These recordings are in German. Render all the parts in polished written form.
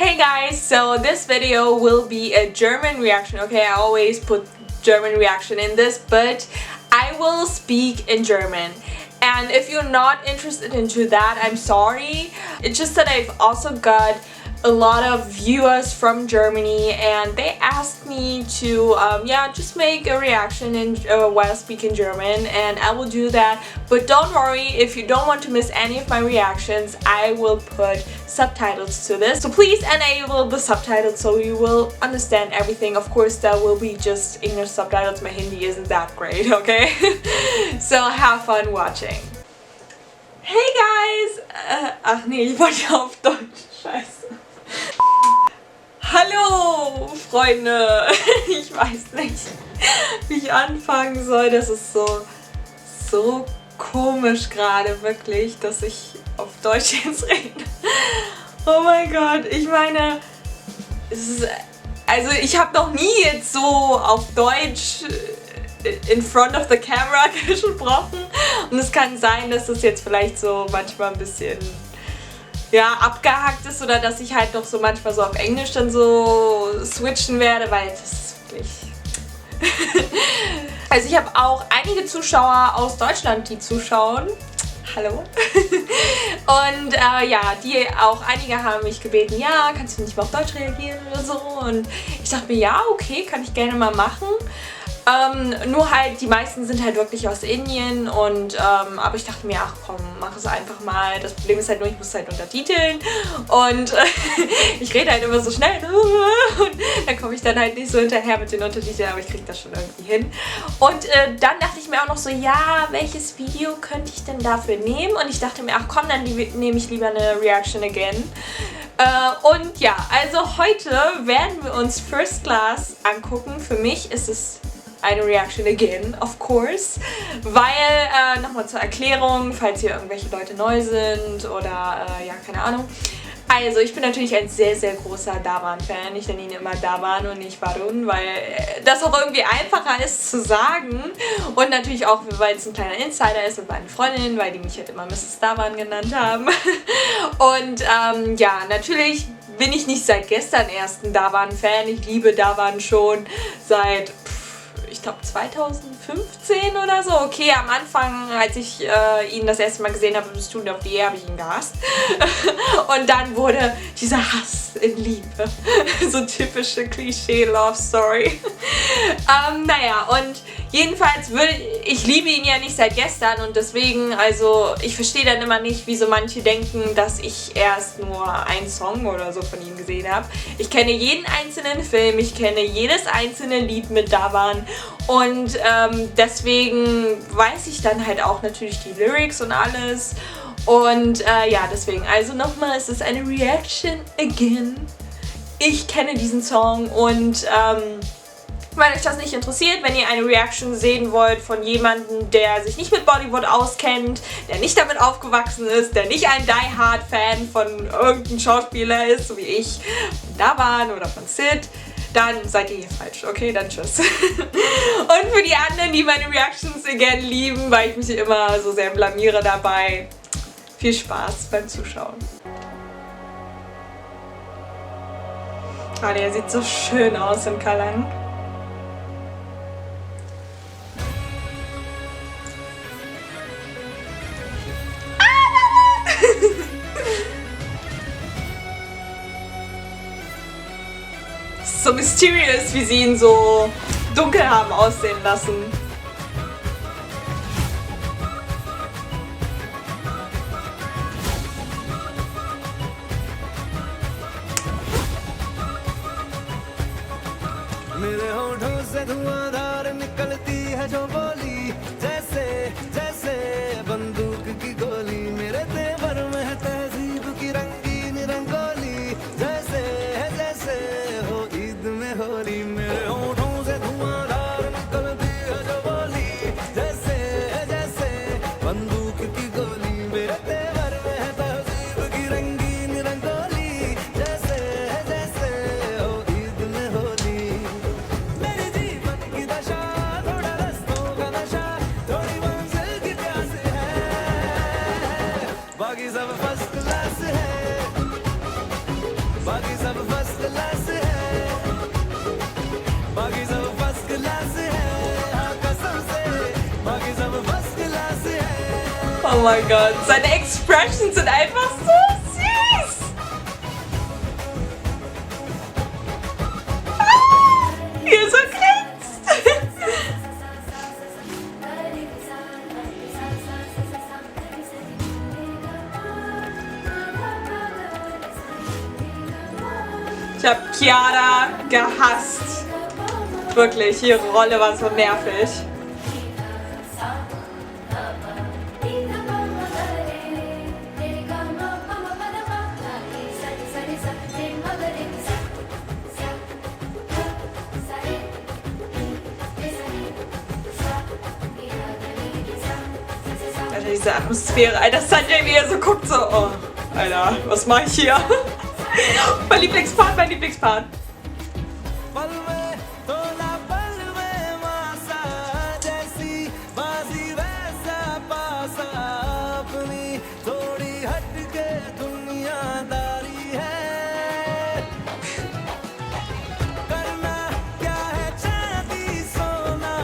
Hey guys, so this video will be a German reaction, okay? I always put German reaction in this, but I will speak in German. And if you're not interested into that, I'm sorry. It's just that I've also got a lot of viewers from Germany and they asked me to just make a reaction in while speaking German, and I will do that. But don't worry, if you don't want to miss any of my reactions, I will put subtitles to this. So please enable the subtitles so you will understand everything. Of course, that will be just English subtitles. My Hindi isn't that great, okay? So have fun watching. Hey guys! Ach nee, ich wollte ja auf Deutsch. Scheiße. Hallo, Freunde! Ich weiß nicht, wie ich anfangen soll. Das ist so komisch gerade, wirklich, dass ich auf Deutsch jetzt rede. Oh mein Gott, ich meine, also ich habe noch nie jetzt so auf Deutsch in front of the camera gesprochen. Und es kann sein, dass das jetzt vielleicht so manchmal ein bisschen abgehackt ist oder dass ich halt noch so manchmal so auf Englisch dann so switchen werde, weil das ist wirklich... Also ich habe auch einige Zuschauer aus Deutschland, die zuschauen. Hallo. Und die auch, einige haben mich gebeten, ja, kannst du nicht mal auf Deutsch reagieren oder so. Und ich dachte mir, ja, okay, kann ich gerne mal machen. Nur halt, die meisten sind halt wirklich aus Indien und aber ich dachte mir, ach komm, mach es einfach mal. Das Problem ist halt nur, ich muss halt untertiteln und ich rede halt immer so schnell und dann komme ich dann halt nicht so hinterher mit den Untertiteln, aber ich kriege das schon irgendwie hin. Und dann dachte ich mir auch noch so, ja, welches Video könnte ich denn dafür nehmen? Und ich dachte mir, ach komm, dann nehme ich lieber eine Reaction again. Und ja, also heute werden wir uns First Class angucken. Für mich ist es eine Reaction again, of course, weil, nochmal zur Erklärung, falls hier irgendwelche Leute neu sind oder, keine Ahnung. Also, ich bin natürlich ein sehr, sehr großer Dawan-Fan. Ich nenne ihn immer Dawan und nicht Varun, weil das auch irgendwie einfacher ist zu sagen. Und natürlich auch, weil es ein kleiner Insider ist mit meinen Freundinnen, weil die mich halt immer Mrs. Dawan genannt haben. Und natürlich bin ich nicht seit gestern erst ein Dawan-Fan. Ich liebe Dawan schon seit... ich glaube 2015 oder so. Okay, am Anfang, als ich ihn das erste Mal gesehen habe im Student of the Year, habe ich ihn gehasst. Und dann wurde dieser Hass in Liebe. So typische Klischee-Love-Story. Und jedenfalls ich liebe ihn ja nicht seit gestern und deswegen, also ich verstehe dann immer nicht, wieso manche denken, dass ich erst nur einen Song oder so von ihm gesehen habe. Ich kenne jeden einzelnen Film, ich kenne jedes einzelne Lied mit Dawan und deswegen weiß ich dann halt auch natürlich die Lyrics und alles. Und deswegen, also nochmal, es ist eine Reaction again. Ich kenne diesen Song und wenn euch das nicht interessiert, wenn ihr eine Reaction sehen wollt von jemandem, der sich nicht mit Bollywood auskennt, der nicht damit aufgewachsen ist, der nicht ein Die-Hard-Fan von irgendeinem Schauspieler ist, so wie ich, von Dawan oder von Sid, dann seid ihr hier falsch, okay? Dann tschüss. Und für die anderen, die meine Reactions again lieben, weil ich mich immer so sehr blamiere dabei, viel Spaß beim Zuschauen. Ah, der sieht so schön aus im Kalan. So mysterious, wie sie ihn so dunkel haben aussehen lassen. मेरे होठों से धुआंधार निकलती है जो बोली, जैसे जैसे बंदूक की गोली, मेरे तेवर में है तहजीब की रंगीन रंगोली, जैसे जैसे हो ईद में होली। मेरे होठों से धुआंधार निकलती है जो बोली, जैसे जैसे बंदूक की गोली, मेरे तेवर में है तहजीब की रंगीन रंगोली, जैसे जैसे हो ईद में होली। मेरी जीवन की दशा थोड़ा रस्तों का नशा Oh mein Gott, seine Expressions sind einfach so süß. Wie er so grinst. Ich hab Chiara gehasst. Wirklich, ihre Rolle war so nervig. Alter, diese Atmosphäre, Alter, Sanjay, wie er so guckt, so, oh, Alter, was mach ich hier? Mein Lieblingspart, mein Lieblingspart. पल में तोला पल में मासा जैसी बाजी वैसा पासा अपनी थोड़ी हटके दुनियादारी है करना क्या है चांदी सोना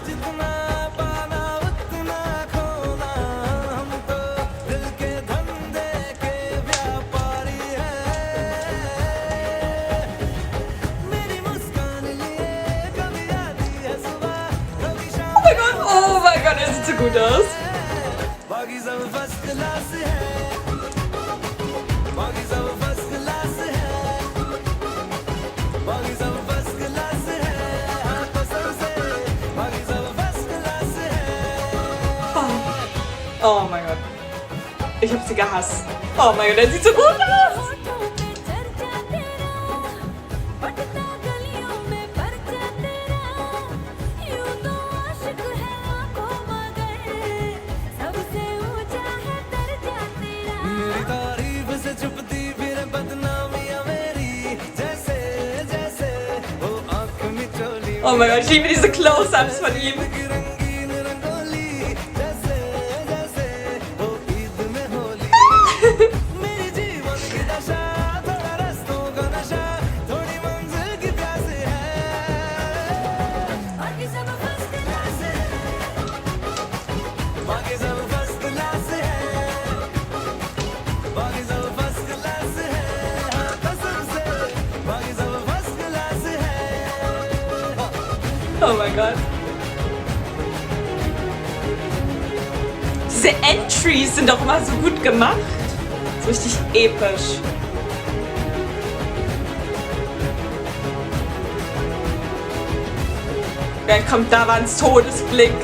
जितना पाना उतना खोना हम तो दिल के धंधे के व्यापारी हैं मेरी मुस्कान लिए कभी आती है सुबह कभी शाम Oh mein Gott, er sieht so gut aus. बाकी सब फर्स्ट क्लास है बाकी सब फर्स्ट क्लास है बाकी सब फर्स्ट क्लास है हाँ कसम से बाकी सब फर्स्ट क्लास है Oh mein Gott. Ich hab sie gehasst. Oh mein Gott, er sieht so gut aus. मेरी तारीफ से छुपती फिर बदनामियां मेरी जैसे जैसे वो आँख में चोली Oh mein Gott, ich liebe diese Close-Ups von ihm. की रंगीन रंगोली जैसे जैसे वो ईद में होली मेरी जीवन की दशा थोड़ा रस्तों का नशा थोड़ी मंजिल की प्यास है बाकी सब फर्स्ट क्लास है बाकी सब फर्स्ट क्लास है बाकी सब फर्स्ट क्लास है हाँ कसम से बाकी सब फर्स्ट क्लास है Oh mein Gott. Diese Entries sind doch immer so gut gemacht. So richtig episch. Gleich kommt Davans Todesblick.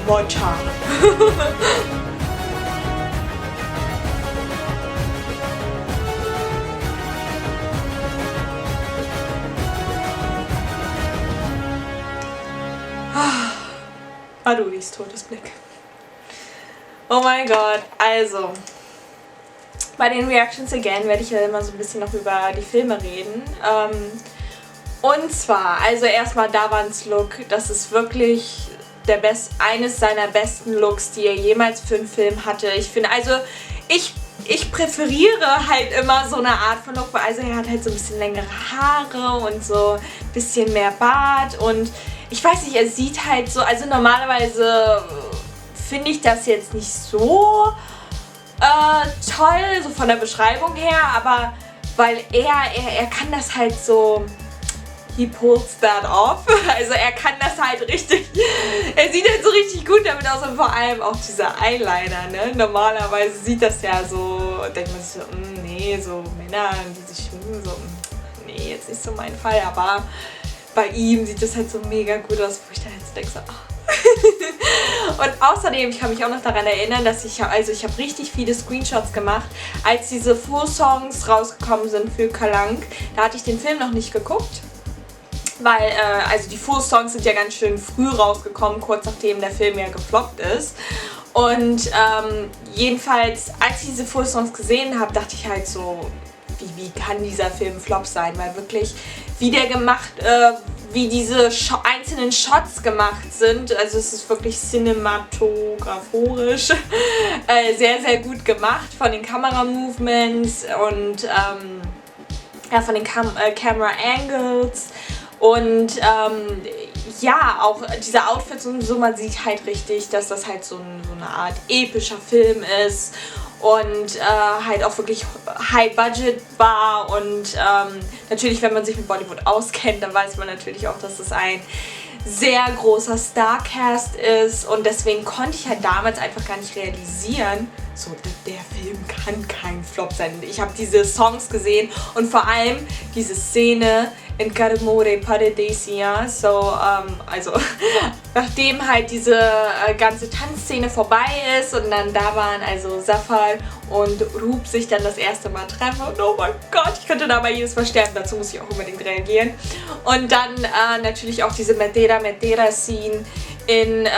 Mocha. Adulis Todesblick. Oh mein Gott, also bei den Reactions again werde ich ja immer so ein bisschen noch über die Filme reden. Und zwar, also erstmal Davans Look, das ist wirklich eines seiner besten Looks, die er jemals für einen Film hatte. Ich finde, also ich präferiere halt immer so eine Art von Look, also er hat halt so ein bisschen längere Haare und so ein bisschen mehr Bart und ich weiß nicht, er sieht halt so, also normalerweise finde ich das jetzt nicht so toll, so von der Beschreibung her, aber weil er kann das halt so, he pulls that off, also er kann das halt richtig, er sieht halt so richtig gut damit aus und vor allem auch dieser Eyeliner, ne, normalerweise sieht das ja so, denkt man sich so, nee, so Männer, die sich schminken, so, nee, jetzt nicht so mein Fall, aber bei ihm sieht das halt so mega gut aus, wo ich dann jetzt denke so, Und außerdem, ich kann mich auch noch daran erinnern, dass ich habe richtig viele Screenshots gemacht, als diese Full-Songs rausgekommen sind für Kalank. Da hatte ich den Film noch nicht geguckt, weil also die Full-Songs sind ja ganz schön früh rausgekommen, kurz nachdem der Film ja gefloppt ist. Und jedenfalls, als ich diese Full-Songs gesehen habe, dachte ich halt so, wie kann dieser Film Flop sein? Weil wirklich, wie der gemacht, wie diese einzelnen Shots gemacht sind, also es ist wirklich cinematographorisch sehr, sehr gut gemacht von den Kameramovements und ja, von den Camera Angles. Und ja, auch diese Outfits und so, man sieht halt richtig, dass das halt so eine Art epischer Film ist und halt auch wirklich High Budget war und natürlich, wenn man sich mit Bollywood auskennt, dann weiß man natürlich auch, dass es ein sehr großer Starcast ist und deswegen konnte ich halt damals einfach gar nicht realisieren, so, der Film kann kein Flop sein. Ich habe diese Songs gesehen und vor allem diese Szene in Karamore Paradisia, so, also nachdem halt diese ganze Tanzszene vorbei ist und dann da waren also Zafar und Roop sich dann das erste Mal treffen und oh mein Gott, ich könnte dabei jedes Mal sterben, dazu muss ich auch unbedingt reagieren. Und dann natürlich auch diese Medera Medera Scene in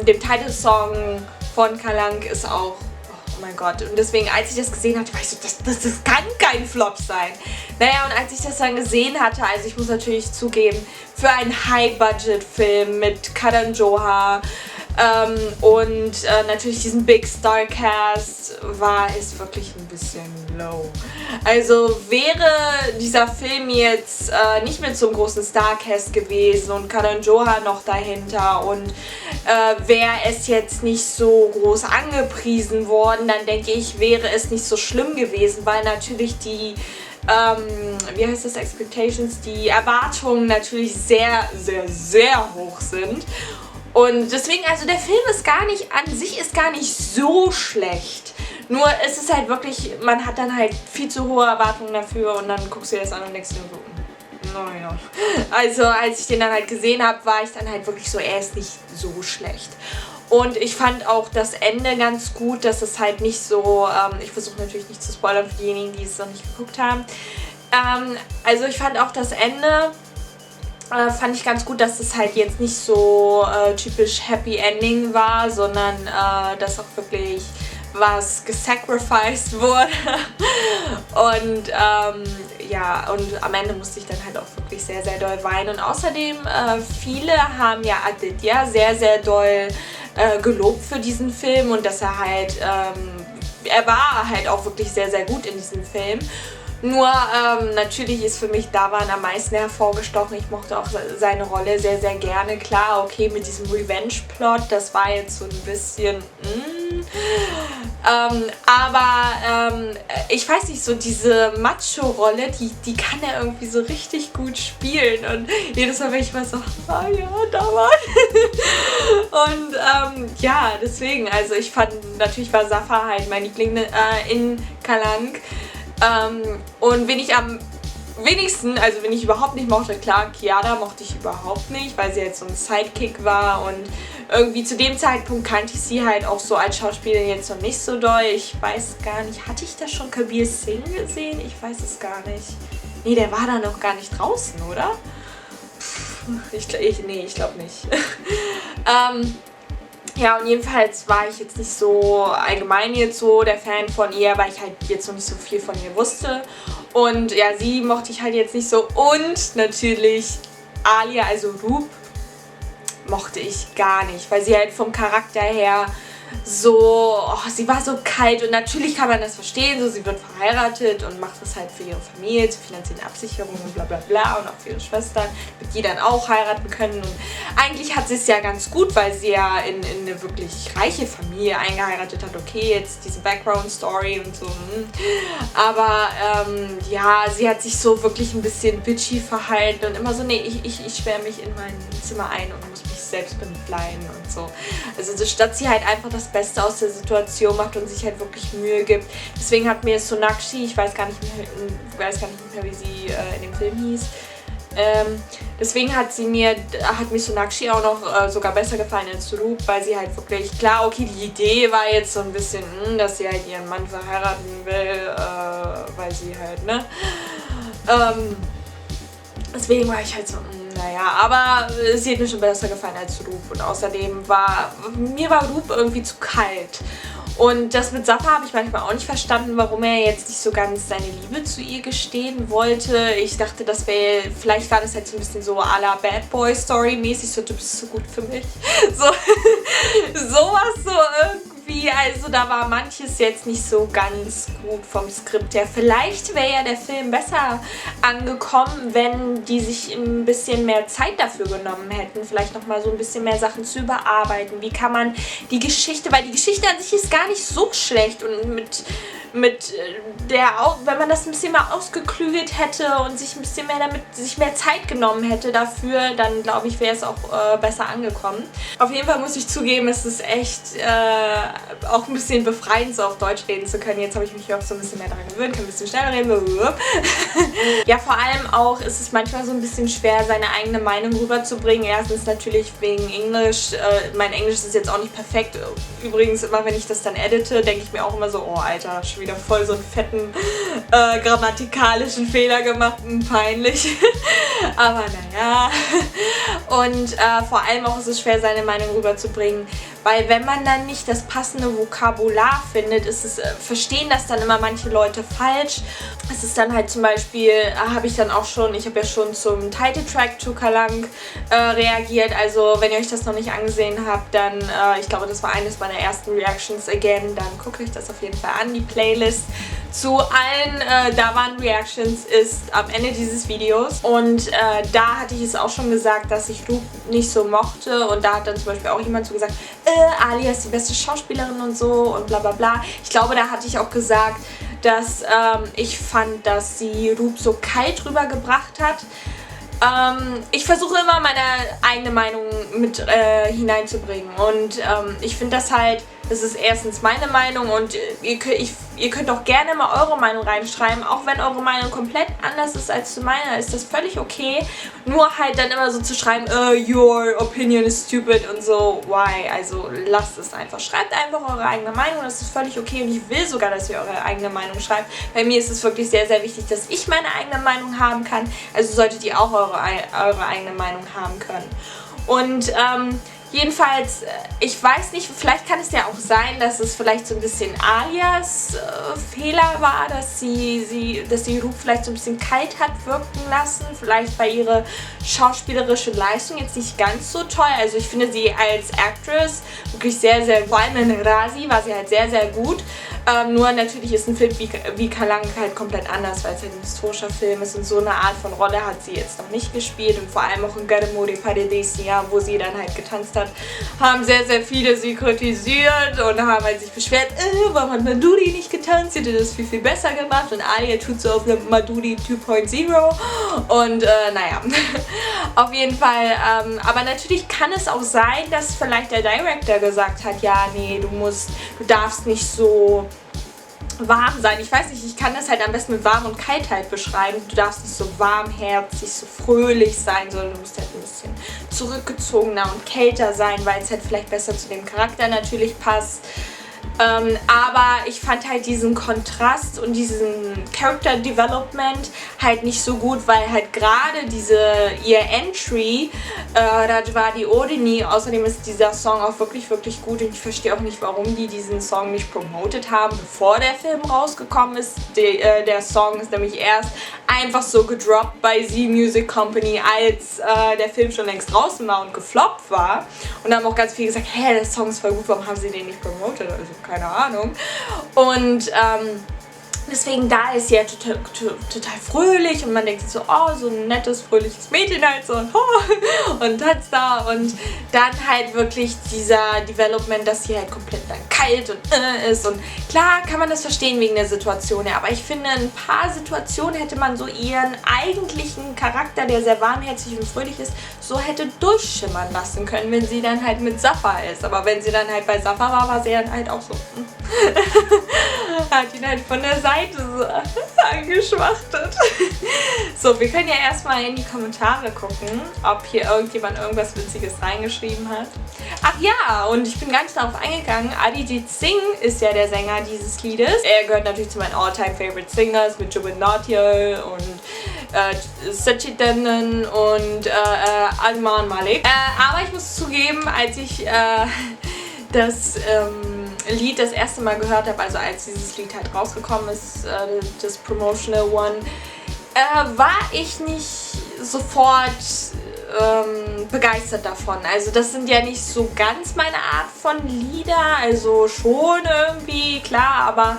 dem Titelsong von Kalank ist auch, oh mein Gott. Und deswegen, als ich das gesehen hatte, war ich so, das kann kein Flop sein. Naja, und als ich das dann gesehen hatte, also ich muss natürlich zugeben, für einen High-Budget-Film mit Karan Johar und natürlich diesen Big Star Cast war es wirklich ein bisschen low. Also wäre dieser Film jetzt nicht mit so einem großen Star Cast gewesen und Karan Johar noch dahinter und wäre es jetzt nicht so groß angepriesen worden, dann denke ich, wäre es nicht so schlimm gewesen, weil natürlich die wie heißt das, Expectations, die Erwartungen natürlich sehr, sehr, sehr hoch sind. Und deswegen, also der Film ist gar nicht, an sich ist gar nicht so schlecht. Nur es ist halt wirklich, man hat dann halt viel zu hohe Erwartungen dafür und dann guckst du dir das an und denkst dir so, naja. Also als ich den dann halt gesehen habe, war ich dann halt wirklich so, er ist nicht so schlecht. Und ich fand auch das Ende ganz gut, dass es halt nicht so, ich versuche natürlich nicht zu spoilern für diejenigen, die es noch nicht geguckt haben. Also ich fand auch das Ende, fand ich ganz gut, dass es halt jetzt nicht so typisch Happy Ending war, sondern dass auch wirklich was gesacrificed wurde. Und ja, und am Ende musste ich dann halt auch wirklich sehr, sehr doll weinen. Und außerdem, viele haben ja Aditya sehr, sehr doll gelobt für diesen Film und dass er halt, er war halt auch wirklich sehr, sehr gut in diesem Film. Nur natürlich ist für mich Davan am meisten hervorgestochen. Ich mochte auch seine Rolle sehr, sehr gerne. Klar, okay, mit diesem Revenge-Plot, das war jetzt so ein bisschen... aber ich weiß nicht, so diese Macho-Rolle, die kann er irgendwie so richtig gut spielen. Und jedes Mal, wenn ich mal so, ah ja, Davan. Und ja, deswegen, also ich fand, natürlich war Zafar halt mein Liebling in Kalank. Und wen ich am wenigsten, also wenn ich überhaupt nicht mochte, klar, Kiara mochte ich überhaupt nicht, weil sie halt so ein Sidekick war und irgendwie zu dem Zeitpunkt kannte ich sie halt auch so als Schauspielerin jetzt noch nicht so doll. Ich weiß gar nicht, hatte ich da schon Kabir Singh gesehen? Ich weiß es gar nicht. Nee, der war da noch gar nicht draußen, oder? Nee, ich glaube nicht. Ja, und jedenfalls war ich jetzt nicht so allgemein jetzt so der Fan von ihr, weil ich halt jetzt noch nicht so viel von ihr wusste. Und ja, sie mochte ich halt jetzt nicht so. Und natürlich Alia, also Roop, mochte ich gar nicht, weil sie halt vom Charakter her so, sie war so kalt und natürlich kann man das verstehen, so sie wird verheiratet und macht das halt für ihre Familie, zur finanziellen Absicherung und bla bla bla und auch für ihre Schwestern, damit die dann auch heiraten können und eigentlich hat sie es ja ganz gut, weil sie ja in eine wirklich reiche Familie eingeheiratet hat, okay, jetzt diese Background-Story und so, aber ja, sie hat sich so wirklich ein bisschen bitchy verhalten und immer so, nee, ich sperre mich in mein Zimmer ein und muss mich selbst bemitleiden und so. Also statt sie halt einfach das Beste aus der Situation macht und sich halt wirklich Mühe gibt. Deswegen hat mir Sonakshi, ich weiß gar nicht mehr, wie sie in dem Film hieß, deswegen hat mir Sonakshi auch noch sogar besser gefallen als Roop, weil sie halt wirklich, klar, okay, die Idee war jetzt so ein bisschen, dass sie halt ihren Mann verheiraten will, weil sie halt, ne, deswegen war ich halt so, naja, aber sie hat mir schon besser gefallen als Roop und außerdem war Roop irgendwie zu kalt. Und das mit Zafar habe ich manchmal auch nicht verstanden, warum er jetzt nicht so ganz seine Liebe zu ihr gestehen wollte. Ich dachte, das wäre, vielleicht war das halt so ein bisschen so à la Bad Boy Story mäßig, so, du bist so gut für mich. So, sowas so irgendwie. irgendwie, also da war manches jetzt nicht so ganz gut vom Skript her. Vielleicht wäre ja der Film besser angekommen, wenn die sich ein bisschen mehr Zeit dafür genommen hätten. Vielleicht nochmal so ein bisschen mehr Sachen zu überarbeiten. Wie kann man die Geschichte, weil die Geschichte an sich ist gar nicht so schlecht und wenn man das ein bisschen mal ausgeklügelt hätte und sich ein bisschen mehr mehr Zeit genommen hätte dafür, dann glaube ich, wäre es auch besser angekommen. Auf jeden Fall muss ich zugeben, es ist echt auch ein bisschen befreiend, so auf Deutsch reden zu können. Jetzt habe ich mich auch so ein bisschen mehr daran gewöhnt, kann ein bisschen schneller reden. Ja, vor allem auch ist es manchmal so ein bisschen schwer, seine eigene Meinung rüberzubringen. Erstens natürlich wegen Englisch. Mein Englisch ist jetzt auch nicht perfekt. Übrigens, immer wenn ich das dann edite, denke ich mir auch immer so, oh Alter, schon wieder voll so einen fetten grammatikalischen Fehler gemacht. Peinlich. Aber naja. Und vor allem auch ist es schwer, seine Meinung rüberzubringen. Weil wenn man dann nicht das passende Vokabular findet, verstehen das dann immer manche Leute falsch. Es ist dann halt zum Beispiel, ich habe ja schon zum Titeltrack Chukalang reagiert. Also wenn ihr euch das noch nicht angesehen habt, dann, ich glaube, das war eines meiner ersten Reactions again, dann guckt euch das auf jeden Fall an, die Playlist. Zu allen Da waren Reactions ist am Ende dieses Videos. Und da hatte ich es auch schon gesagt, dass ich Roop nicht so mochte. Und da hat dann zum Beispiel auch jemand so gesagt, Alia ist die beste Schauspielerin und so und bla bla bla. Ich glaube, da hatte ich auch gesagt, dass ich fand, dass sie Roop so kalt rübergebracht hat. Ich versuche immer meine eigene Meinung mit hineinzubringen und ich finde das halt, das ist erstens meine Meinung und ihr könnt auch gerne mal eure Meinung reinschreiben, auch wenn eure Meinung komplett anders ist als zu meiner, ist das völlig okay. Nur halt dann immer so zu schreiben, your opinion is stupid und so, why? Also lasst es einfach. Schreibt einfach eure eigene Meinung, das ist völlig okay und ich will sogar, dass ihr eure eigene Meinung schreibt. Bei mir ist es wirklich sehr, sehr wichtig, dass ich meine eigene Meinung haben kann, also solltet ihr auch eure eigene Meinung haben können. Und jedenfalls, ich weiß nicht, vielleicht kann es ja auch sein, dass es vielleicht so ein bisschen Alias Fehler war, dass sie Roop vielleicht so ein bisschen kalt hat wirken lassen. Vielleicht bei ihrer schauspielerischen Leistung jetzt nicht ganz so toll. Also ich finde sie als Actress wirklich sehr, sehr, vor allem in Rasi war sie halt sehr, sehr gut. Nur natürlich ist ein Film wie Kalang halt komplett anders, weil es halt ein historischer Film ist und so eine Art von Rolle hat sie jetzt noch nicht gespielt und vor allem auch in Garemore Paradisia, wo sie dann halt getanzt hat, haben sehr, sehr viele sie kritisiert und haben halt sich beschwert, warum hat Maduri nicht getanzt, sie hätte das viel, viel besser gemacht und Alia tut so auf eine Maduri 2.0 und naja, auf jeden Fall, aber natürlich kann es auch sein, dass vielleicht der Director gesagt hat, ja, nee, du darfst nicht so warm sein. Ich weiß nicht, ich kann das halt am besten mit warm und kalt halt beschreiben. Du darfst nicht so warmherzig, so fröhlich sein, sondern du musst halt ein bisschen zurückgezogener und kälter sein, weil es halt vielleicht besser zu dem Charakter natürlich passt. Aber ich fand halt diesen Kontrast und diesen Character Development halt nicht so gut, weil halt gerade ihr Entry, Rajwadi Odini, außerdem ist dieser Song auch wirklich, wirklich gut und ich verstehe auch nicht, warum die diesen Song nicht promotet haben, bevor der Film rausgekommen ist. Der Song ist nämlich erst einfach so gedroppt bei Z Music Company, als der Film schon längst draußen war und gefloppt war. Und da haben auch ganz viele gesagt, hä, der Song ist voll gut, warum haben sie den nicht promotet? Also keine Ahnung. Und deswegen da ist sie ja total fröhlich und man denkt sich so, oh, so ein nettes, fröhliches Mädchen halt so und tanzt da und dann halt wirklich dieser Development, dass sie halt komplett dann kalt und ist und klar kann man das verstehen wegen der Situation, ja, aber ich finde, in ein paar Situationen hätte man so ihren eigentlichen Charakter, der sehr warmherzig und fröhlich ist, so hätte durchschimmern lassen können, wenn sie dann halt mit Safa ist, aber wenn sie dann halt bei Safa war sie dann halt auch so hat ihn halt von der Seite so angeschwachtet. So, wir können ja erstmal in die Kommentare gucken, ob hier irgendjemand irgendwas Witziges reingeschrieben hat. Ach ja, und ich bin gar nicht darauf eingegangen, Arijit Singh ist ja der Sänger dieses Liedes. Er gehört natürlich zu meinen All-Time Favorite Singers mit Jubin Nautiyal und Sachit Tandon und Armaan Malik. Aber ich muss zugeben, als ich das Lied das erste Mal gehört habe, also als dieses Lied halt rausgekommen ist, das Promotional One, war ich nicht sofort begeistert davon. Also das sind ja nicht so ganz meine Art von Lieder, also schon irgendwie, klar, aber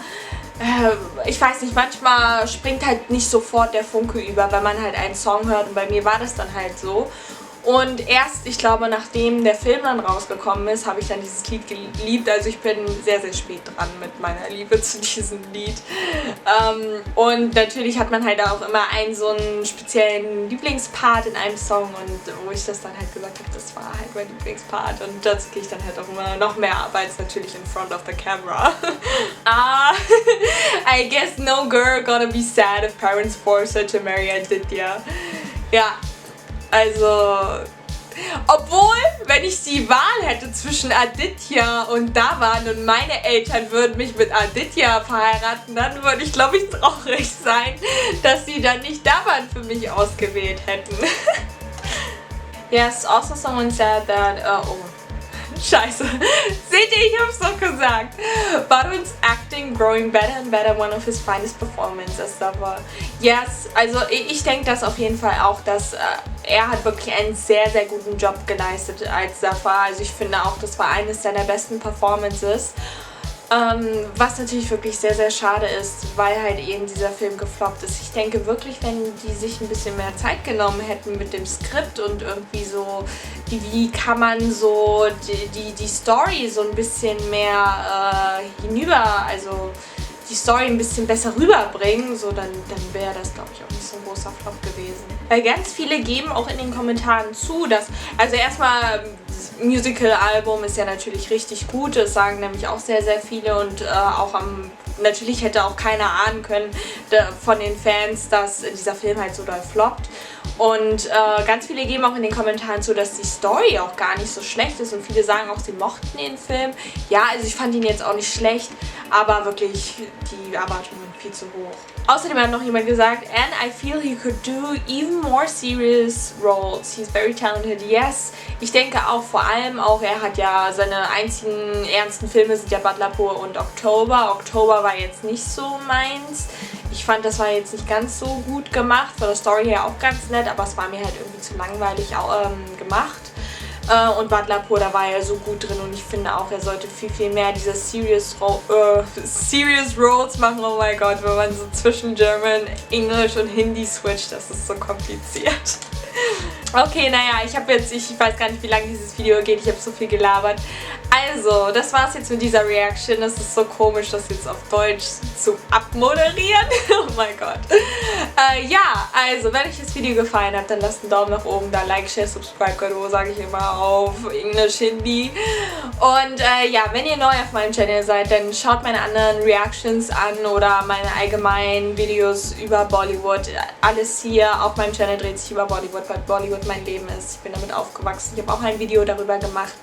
ich weiß nicht, manchmal springt halt nicht sofort der Funke über, wenn man halt einen Song hört, und bei mir war das dann halt so. Und erst, ich glaube, nachdem der Film dann rausgekommen ist, habe ich dann dieses Lied geliebt. Also ich bin sehr, sehr spät dran mit meiner Liebe zu diesem Lied. Und natürlich hat man halt auch immer einen so einen speziellen Lieblingspart in einem Song, und wo ich das dann halt gesagt habe, das war halt mein Lieblingspart, und das gehe ich dann halt auch immer noch mehr ab als natürlich in front of the camera. I guess no girl gonna be sad if parents force her to marry Aditya. Ja. Also, obwohl, wenn ich die Wahl hätte zwischen Aditya und Dhawan und meine Eltern würden mich mit Aditya verheiraten, dann würde ich, glaube ich, traurig sein, dass sie dann nicht Dhawan für mich ausgewählt hätten. Yes, also someone said that, Scheiße. Seht ihr, ich hab's doch gesagt. Varun's acting growing better and better, one of his finest performances ever. Yes, also ich denke das auf jeden Fall auch, dass er hat wirklich einen sehr, sehr guten Job geleistet als Zafar. Also ich finde auch, das war eines seiner besten Performances. Was natürlich wirklich sehr, sehr schade ist, weil halt eben dieser Film gefloppt ist. Ich denke wirklich, wenn die sich ein bisschen mehr Zeit genommen hätten mit dem Skript und irgendwie so, wie kann man so die Story so ein bisschen mehr also die Story ein bisschen besser rüberbringen, so dann wäre das, glaube ich, auch nicht so ein großer Flop gewesen. Weil ganz viele geben auch in den Kommentaren zu, dass, also erstmal, das Musical-Album ist ja natürlich richtig gut, das sagen nämlich auch sehr, sehr viele, und auch natürlich hätte auch keiner ahnen können von den Fans, dass dieser Film halt so doll floppt. Und ganz viele geben auch in den Kommentaren zu, dass die Story auch gar nicht so schlecht ist, und viele sagen auch, sie mochten den Film. Ja, also ich fand ihn jetzt auch nicht schlecht, aber wirklich die Erwartungen sind viel zu hoch. Außerdem hat noch jemand gesagt, and I feel he could do even more serious roles. He's very talented. Yes, ich denke auch, vor allem auch, er hat ja seine einzigen ernsten Filme sind ja Badlapur und Oktober. Oktober war jetzt nicht so meins. Ich fand, das war jetzt nicht ganz so gut gemacht, von der Story her auch ganz nett, aber es war mir halt irgendwie zu langweilig gemacht. Und Badlapur, da war er so gut drin, und ich finde auch, er sollte viel, viel mehr diese serious Roles machen. Oh mein Gott, wenn man so zwischen German, Englisch und Hindi switcht, das ist so kompliziert. Okay, naja, ich weiß gar nicht, wie lange dieses Video geht, ich habe so viel gelabert. Also, das war's jetzt mit dieser Reaction. Es ist so komisch, das jetzt auf Deutsch zu abmoderieren. Oh mein Gott. Ja, also, wenn euch das Video gefallen hat, dann lasst einen Daumen nach oben da, Like, Share, Subscribe, Kado, sage ich immer auf Englisch, Hindi. Und ja, wenn ihr neu auf meinem Channel seid, dann schaut meine anderen Reactions an oder meine allgemeinen Videos über Bollywood. Alles hier auf meinem Channel dreht sich über Bollywood, weil Bollywood mein Leben ist. Ich bin damit aufgewachsen. Ich habe auch ein Video darüber gemacht,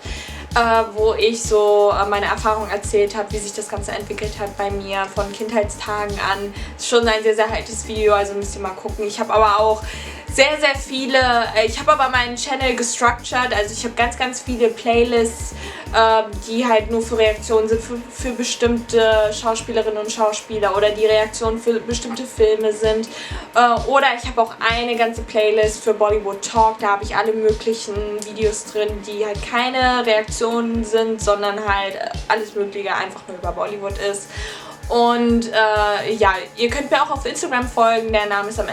wo ich so meine Erfahrung erzählt habe, wie sich das Ganze entwickelt hat bei mir von Kindheitstagen an. Ist schon ein sehr, sehr altes Video, also müsst ihr mal gucken. Ich habe aber auch sehr, sehr viele, ich habe aber meinen Channel gestructured, also ich habe ganz, ganz viele Playlists, die halt nur für Reaktionen sind, für bestimmte Schauspielerinnen und Schauspieler, oder die Reaktionen für bestimmte Filme sind. Oder ich habe auch eine ganze Playlist für Bollywood Talk, da habe ich alle möglichen Videos drin, die halt keine Reaktionen sind, sondern halt alles Mögliche einfach nur über Bollywood ist. Und ja, ihr könnt mir auch auf Instagram folgen, der Name ist am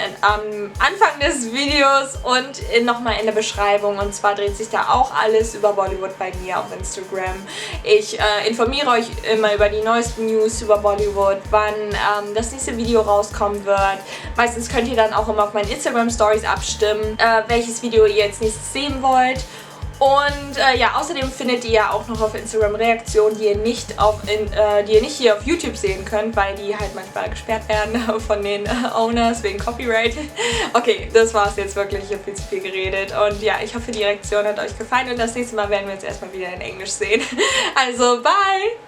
Anfang des Videos und nochmal in der Beschreibung. Und zwar dreht sich da auch alles über Bollywood bei mir auf Instagram. Ich informiere euch immer über die neuesten News über Bollywood, wann das nächste Video rauskommen wird. Meistens könnt ihr dann auch immer auf meinen Instagram Stories abstimmen, welches Video ihr als nächstes sehen wollt. Und ja, außerdem findet ihr ja auch noch auf Instagram Reaktionen, die ihr nicht hier auf YouTube sehen könnt, weil die halt manchmal gesperrt werden von den Owners wegen Copyright. Okay, das war's jetzt wirklich, ich habe viel zu viel geredet. Und ja, ich hoffe, die Reaktion hat euch gefallen, und das nächste Mal werden wir jetzt erstmal wieder in Englisch sehen. Also, bye!